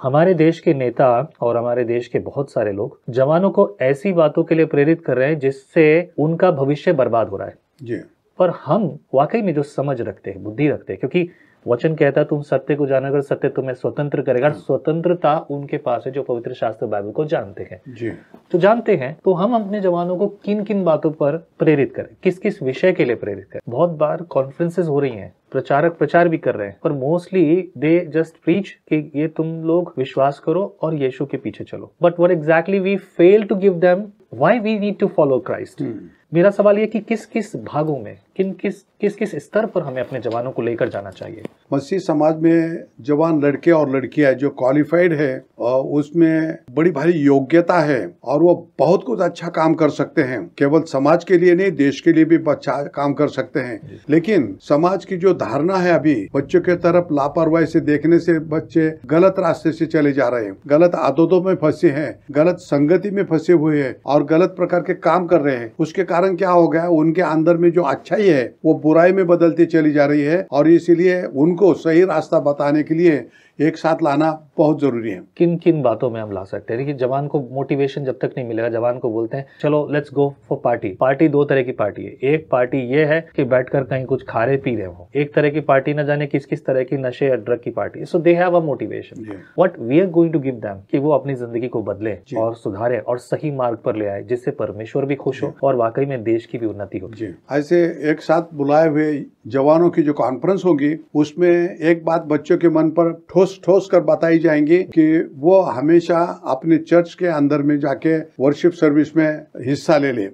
हमारे देश के नेता और हमारे देश के बहुत सारे लोग जवानों को ऐसी बातों के लिए प्रेरित कर रहे हैं जिससे उनका भविष्य बर्बाद हो रहा है जी। पर हम वाकई में जो समझ रखते हैं, बुद्धि रखते हैं, क्योंकि वचन कहता है तुम सत्य को जानाकर सत्य तुम्हें स्वतंत्र करेगा। स्वतंत्रता उनके पास है जो पवित्र शास्त्र बाइबल को जानते हैं जी। तो जानते हैं। तो हम अपने जवानों को किन किन बातों पर प्रेरित करें, किस किस विषय के लिए प्रेरित करें। बहुत बार कॉन्फ्रेंसेस हो रही हैं, प्रचारक प्रचार भी कर रहे हैं, पर मोस्टली दे जस्ट प्रीच कि ये तुम लोग विश्वास करो और यीशु के पीछे चलो। But what exactly we fail to give them why we need to follow Christ. मेरा सवाल ये कि किस किस भागों में, किस किस स्तर पर हमें अपने जवानों को लेकर जाना चाहिए। मसीह समाज में जवान लड़के और लड़कियां जो क्वालिफाइड है और उसमें बड़ी भारी योग्यता है और वो बहुत कुछ अच्छा काम कर सकते हैं। केवल समाज के लिए नहीं, देश के लिए भी अच्छा काम कर सकते हैं। लेकिन समाज की जो धारणा है अभी बच्चों के तरफ लापरवाही से देखने से बच्चे गलत रास्ते से चले जा रहे हैं, गलत आदतों में फंसे हैं, गलत संगति में फंसे हुए हैं और गलत प्रकार के काम कर रहे हैं। उसके कारण क्या हो गया, उनके अंदर में जो अच्छाई है वो बुराई में बदलती चली जा रही है और इसीलिए उनको सही रास्ता बताने के लिए एक साथ लाना बहुत जरूरी है। किन किन बातों में हम ला सकते हैं। देखिए, जवान को मोटिवेशन जब तक नहीं मिलेगा, जवान को बोलते हैं चलो let's go for party. Party दो तरह की पार्टी है। एक पार्टी ये है कि बैठकर कहीं कुछ खा रहे पी रहे हो। एक तरह की पार्टी न जाने किस किस तरह की नशे या ड्रग की party. So they have a motivation. What we are going to give them कि वो अपनी जिंदगी को बदले और सुधारे और सही मार्ग पर ले आए, जिससे परमेश्वर भी खुश हो और वाकई में देश की भी उन्नति हो। ऐसे एक साथ बुलाए हुए जवानों की जो कॉन्फ्रेंस होगी उसमें एक बात बच्चों के मन पर ठोस कर बताई जाएंगी कि वो हमेशा अपने चर्च के अंदर में जाके वर्शिप सर्विस में हिस्सा ले ले।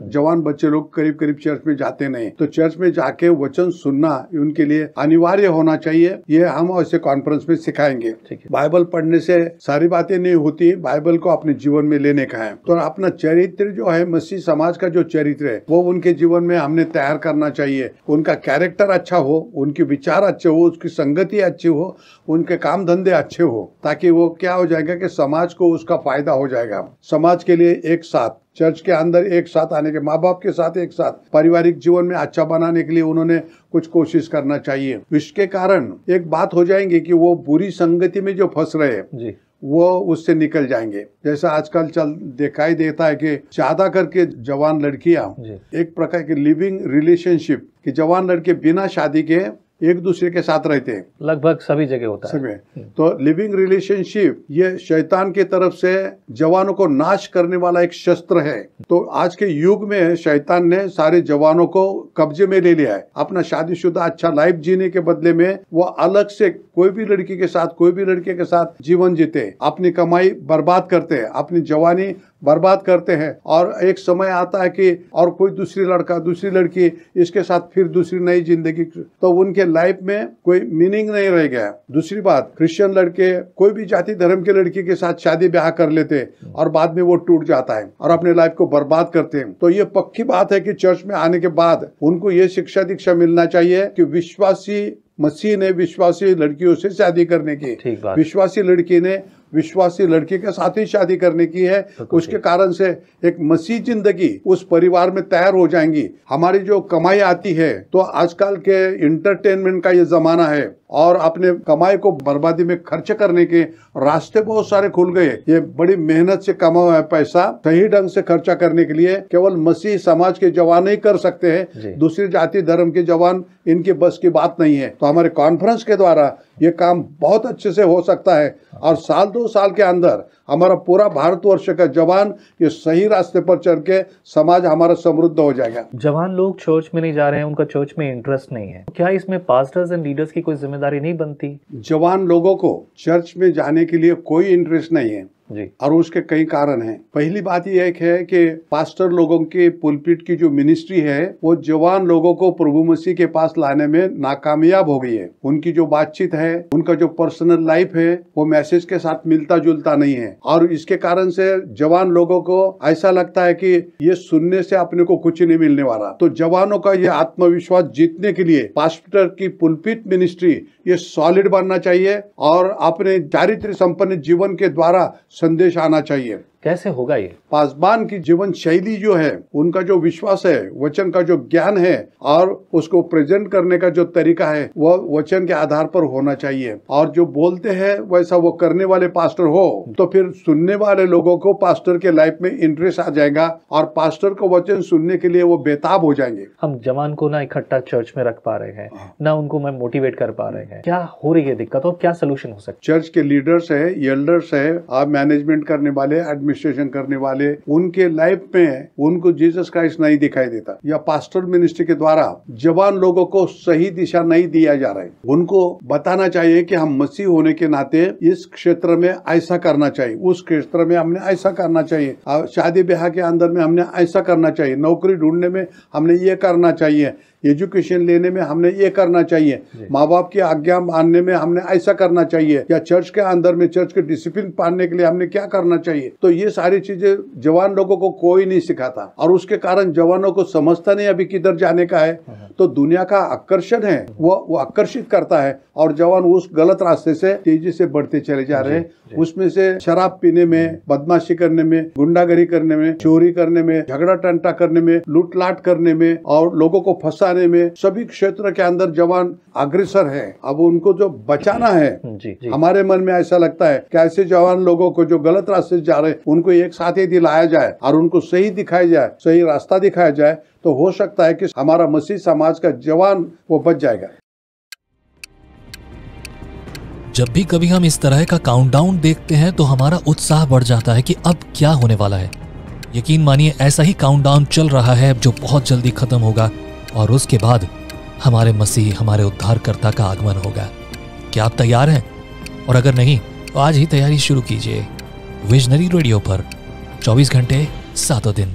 जवान बच्चे लोग करीब करीब चर्च में जाते नहीं, तो चर्च में जाके वचन सुनना उनके लिए अनिवार्य होना चाहिए। ये हम ऐसे कॉन्फ्रेंस में सिखाएंगे। बाइबल पढ़ने से सारी बातें नहीं होती, बाइबल को अपने जीवन में लेने का है। तो अपना चरित्र जो है, मसीह समाज का जो चरित्र है वो उनके जीवन में हमने तैयार करना चाहिए। उनका कैरेक्टर अच्छा हो, उनके विचार अच्छे हो, उसकी संगति अच्छी हो, उनके काम धंधे अच्छे हो, ताकि वो क्या हो जाएगा कि समाज को उसका फायदा हो जाएगा। समाज के लिए एक साथ, चर्च के अंदर एक साथ आने के, माँ बाप के साथ एक साथ पारिवारिक जीवन में अच्छा बनाने के लिए उन्होंने कुछ कोशिश करना चाहिए। इसके कारण एक बात हो जाएंगे कि वो बुरी संगति में जो फंस रहे हैं वो उससे निकल जाएंगे। जैसा आजकल दिखाई देता है कि ज्यादा करके जवान लड़कियां एक प्रकार की लिविंग रिलेशनशिप कि जवान लड़के बिना शादी के एक दूसरे के साथ रहते हैं। लगभग सभी जगह होता है। तो लिविंग रिलेशनशिप ये शैतान की तरफ से जवानों को नाश करने वाला एक शस्त्र है। तो आज के युग में शैतान ने सारे जवानों को कब्जे में ले लिया है। अपना शादीशुदा अच्छा लाइफ जीने के बदले में वो अलग से कोई भी लड़की के साथ, कोई भी लड़के के साथ जीवन जीते, अपनी कमाई बर्बाद करते हैं, अपनी जवानी बर्बाद करते हैं और एक समय आता है कि और कोई दूसरी लड़का, दूसरी लड़की, इसके साथ फिर दूसरी नई जिंदगी, तो उनके लाइफ में कोई मीनिंग नहीं रह गया। दूसरी बात, क्रिश्चियन लड़के कोई भी जाति धर्म के लड़की के साथ शादी ब्याह कर लेते और बाद में वो टूट जाता है और अपने लाइफ को बर्बाद करते हैं। तो ये पक्की बात है कि चर्च में आने के बाद उनको ये शिक्षा दीक्षा मिलना चाहिए कि विश्वासी मसीह ने विश्वासी लड़कियों से शादी करने की, विश्वासी लड़की ने विश्वासी लड़के के साथ ही शादी करने की है। उसके कारण से एक मसीह जिंदगी उस परिवार में तैयार हो जाएंगी। हमारी जो कमाई आती है, तो आजकल के इंटरटेनमेंट का ये जमाना है और अपने कमाई को बर्बादी में खर्च करने के रास्ते बहुत सारे खुल गए। ये बड़ी मेहनत से कमा हुआ पैसा सही ढंग से खर्चा करने के लिए केवल मसीह समाज के जवान ही कर सकते हैं। दूसरी जाति धर्म के जवान इनके बस की बात नहीं है। तो हमारे कॉन्फ्रेंस के द्वारा ये काम बहुत अच्छे से हो सकता है और साल 2 साल के अंदर हमारा पूरा भारतवर्ष का जवान ये सही रास्ते पर चल के समाज हमारा समृद्ध हो जाएगा। जवान लोग चर्च में नहीं जा रहे हैं, उनका चर्च में इंटरेस्ट नहीं है, क्या इसमें पास्टर्स एंड लीडर्स की कोई जिम्मेदारी नहीं बनती? जवान लोगों को चर्च में जाने के लिए कोई इंटरेस्ट नहीं है और उसके कई कारण हैं। पहली बात यह है कि पास्टर लोगों के पुलपिट की जो मिनिस्ट्री है वो जवान लोगों को प्रभु मसीह के पास लाने में नाकामयाब हो गई है। उनकी जो बातचीत है, उनका जो पर्सनल लाइफ है वो मैसेज के साथ मिलता जुलता नहीं है और इसके कारण से जवान लोगों को ऐसा लगता है कि ये सुनने से अपने को कुछ नहीं मिलने वाला। तो जवानों का ये आत्मविश्वास जीतने के लिए पास्टर की पुलपिट मिनिस्ट्री ये सॉलिड बनना चाहिए और अपने चारित्र संपन्न जीवन के द्वारा संदेश आना चाहिए। कैसे होगा ये? पासवान की जीवन शैली जो है, उनका जो विश्वास है, वचन का जो ज्ञान है और उसको प्रेजेंट करने का जो तरीका है, वह वचन के आधार पर होना चाहिए। और जो बोलते हैं वैसा वो करने वाले पास्टर हो तो फिर सुनने वाले लोगों को पास्टर के लाइफ में इंटरेस्ट आ जाएगा और पास्टर को वचन सुनने के लिए वो बेताब हो जाएंगे। हम जवान को ना इकट्ठा चर्च में रख पा रहे हैं, ना उनको मैं मोटिवेट कर पा रहे हैं। क्या हो रही है दिक्कत और क्या सोल्यूशन हो सकता है? चर्च के लीडर्स है, एल्डर्स है, आप मैनेजमेंट करने वाले, एडमिनिस्ट्रेशन करने वाले, उनके लाइफ में उनको जीसस क्राइस्ट नहीं दिखाई देता, या पास्टर मिनिस्ट्री के द्वारा जवान लोगों को सही दिशा नहीं दिया जा रहा है। उनको बताना चाहिए कि हम मसीह होने के नाते इस क्षेत्र में ऐसा करना चाहिए, उस क्षेत्र में हमने ऐसा करना चाहिए, शादी ब्याह के अंदर में हमने ऐसा करना चाहिए, नौकरी ढूंढने में हमने ये करना चाहिए, एजुकेशन लेने में हमने ये करना चाहिए, माँ बाप की आज्ञा मानने में हमने ऐसा करना चाहिए, या चर्च के अंदर में चर्च के डिसिप्लिन पालने के लिए हमने क्या करना चाहिए। तो ये सारी चीजें जवान लोगों को कोई नहीं सिखाता और उसके कारण जवानों को समझता नहीं अभी किधर जाने का है। तो दुनिया का आकर्षण है वो आकर्षित करता है और जवान उस गलत रास्ते से तेजी से बढ़ते चले जा रहे हैं। उसमें से शराब पीने में, बदमाशी करने में, गुंडागरी करने में, चोरी करने में, झगड़ा टंटा करने में, लूटलाट करने में और लोगों को फंसाने में, सभी क्षेत्र के अंदर जवान अग्रसर है। अब उनको जो बचाना है, हमारे मन में ऐसा लगता है कि ऐसे जवान लोगों को जो गलत रास्ते से जा रहे हैं उनको एक साथ ही दिलाया जाए और उनको सही दिखाया जाए, सही रास्ता दिखाया जाए, तो हो सकता है कि हमारा मसीह समाज का जवान वो बच जाएगा। जब भी कभी हम इस तरह का काउंटडाउन देखते हैं तो हमारा उत्साह बढ़ जाता है कि अब क्या होने वाला है। यकीन मानिए ऐसा ही काउंटडाउन चल रहा है जो बहुत जल्दी खत्म होगा और उसके बाद हमारे मसीह, हमारे उद्धारकर्ता का आगमन होगा। क्या आप तैयार हैं? और अगर नहीं तो आज ही तैयारी शुरू कीजिए। विजनरी रेडियो पर 24 घंटे 7 दिन।